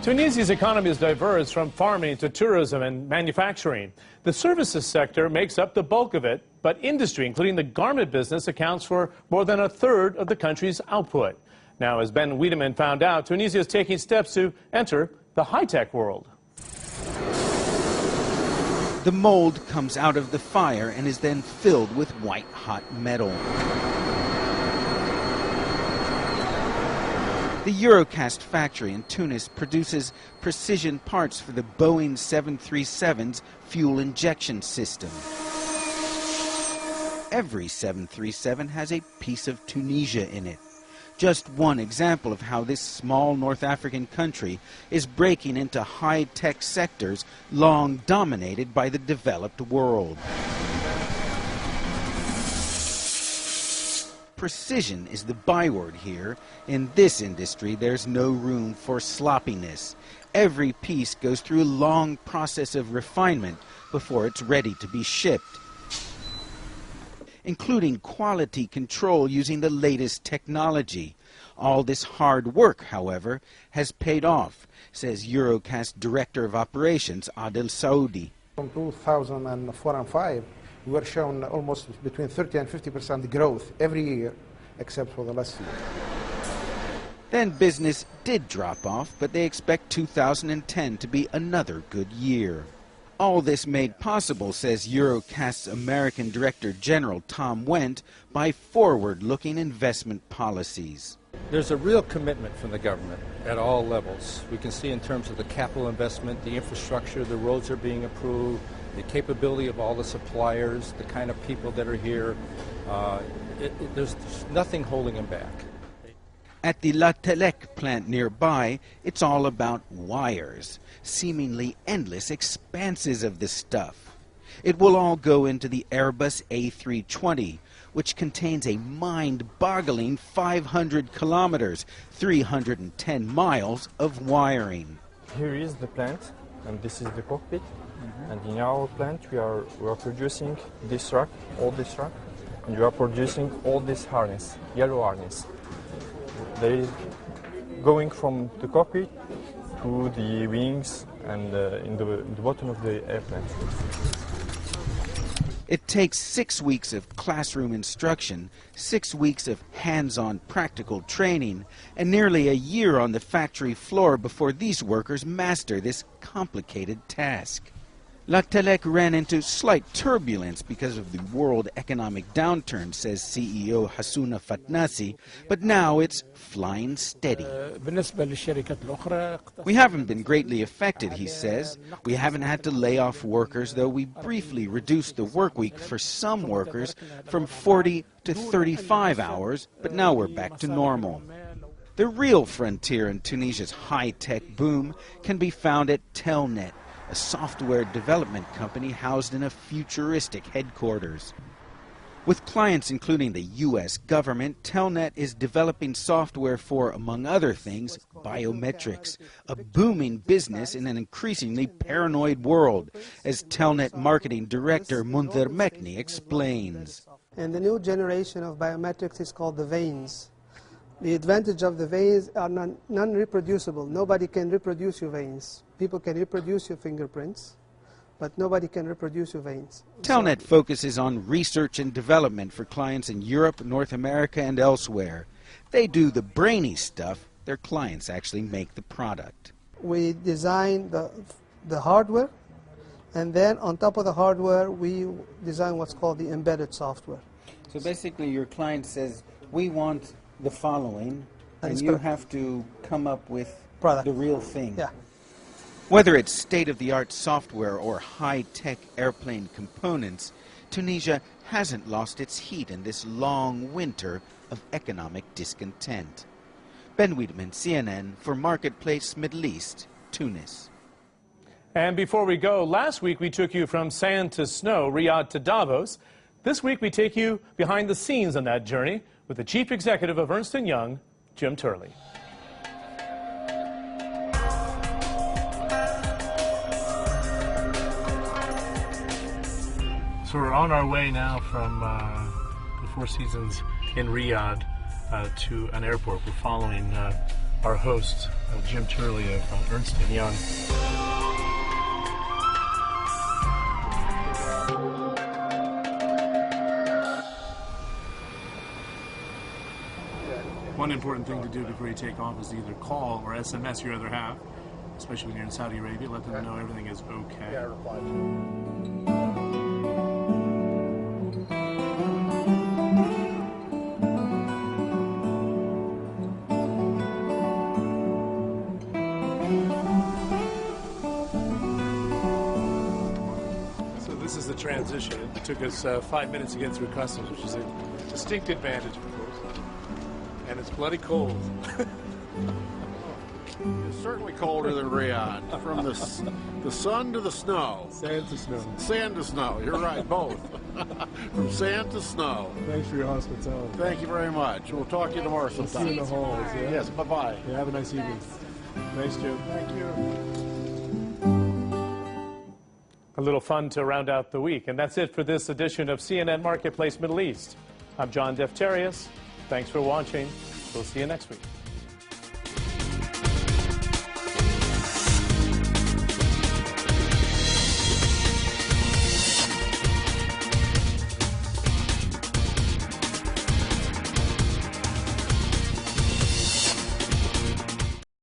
Tunisia's economy is diverse from farming to tourism and manufacturing. The services sector makes up the bulk of it, but industry, including the garment business, accounts for more than a third of the country's output. Now, as Ben Wiedemann found out, Tunisia is taking steps to enter the high-tech world. The mold comes out of the fire and is then filled with white-hot metal. The Eurocast factory in Tunis produces precision parts for the Boeing 737's fuel injection system. Every 737 has a piece of Tunisia in it. Just one example of how this small North African country is breaking into high-tech sectors long dominated by the developed world. Precision is the byword here. In this industry, there's no room for sloppiness. Every piece goes through a long process of refinement before it's ready to be shipped, including quality control using the latest technology. All this hard work, however, has paid off, says Eurocast Director of Operations Adel Saoudi. From 2004 and 2005, we were shown almost between 30 and 50% growth every year, except for the last year. Then business did drop off, but they expect 2010 to be another good year. All this made possible, says Eurocast's American Director General Tom Wendt, by forward-looking investment policies. There's a real commitment from the government at all levels. We can see in terms of the capital investment, the infrastructure, the roads are being approved, the capability of all the suppliers, the kind of people that are here. There's nothing holding them back. At the La Telec plant nearby, it's all about wires, seemingly endless expanses of the stuff. It will all go into the Airbus A320, which contains a mind-boggling 500 kilometers, 310 miles of wiring. Here is the plant, and this is the cockpit. And in our plant, we are producing this rack, all this rack, and we are producing all this harness, yellow harness. They are going from the cockpit to the wings and in the bottom of the airplane. It takes 6 weeks of classroom instruction, 6 weeks of hands-on practical training, and nearly a year on the factory floor before these workers master this complicated task. La Telec ran into slight turbulence because of the world economic downturn, says CEO Hassouna Fatnassi, but now it's flying steady. We haven't been greatly affected, he says. We haven't had to lay off workers, though we briefly reduced the work week for some workers from 40 to 35 hours, but now we're back to normal. The real frontier in Tunisia's high-tech boom can be found at Telnet, a software development company housed in a futuristic headquarters. With clients including the U.S. government, Telnet is developing software for, among other things, biometrics, a booming business in an increasingly paranoid world, as Telnet marketing director Munther Mekni explains. And the new generation of biometrics is called the veins. The advantage of the veins are non-reproducible. Nobody can reproduce your veins. People can reproduce your fingerprints, but nobody can reproduce your veins. Telnet focuses on research and development for clients in Europe, North America, and elsewhere. They do the brainy stuff. Their clients actually make the product. We design the hardware, and then on top of the hardware, we design what's called the embedded software. So basically your client says, we want the following, and you have to come up with the real thing. Yeah. Whether it's state-of-the-art software or high-tech airplane components, Tunisia hasn't lost its heat in this long winter of economic discontent. Ben Wiedemann, CNN, for Marketplace Middle East, Tunis. And before we go, last week we took you from sand to snow, Riyadh to Davos. This week we take you behind the scenes on that journey with the Chief Executive of Ernst & Young, Jim Turley. So we're on our way now from the Four Seasons in Riyadh to an airport. We're following our host, Jim Turley of Ernst & Young. One important thing to do before you take off is to either call or SMS your other half, especially when you're in Saudi Arabia. Let them know everything is okay. Yeah, I replied. So this is the transition. It took us 5 minutes to get through customs, which is a distinct advantage, of course. And it's bloody cold. It's certainly colder than Riyadh. From the sun to the snow. Sand to snow. Sand to snow. You're right, both. From sand to snow. Thanks for your hospitality. Thank you very much. We'll talk to you tomorrow See you sometime. in the halls. Yeah? Yes, bye-bye. Yeah, have a nice evening. Thanks, Jim. Thank you. A little fun to round out the week. And that's it for this edition of CNN Marketplace Middle East. I'm John Defterius. Thanks for watching. We'll see you next week.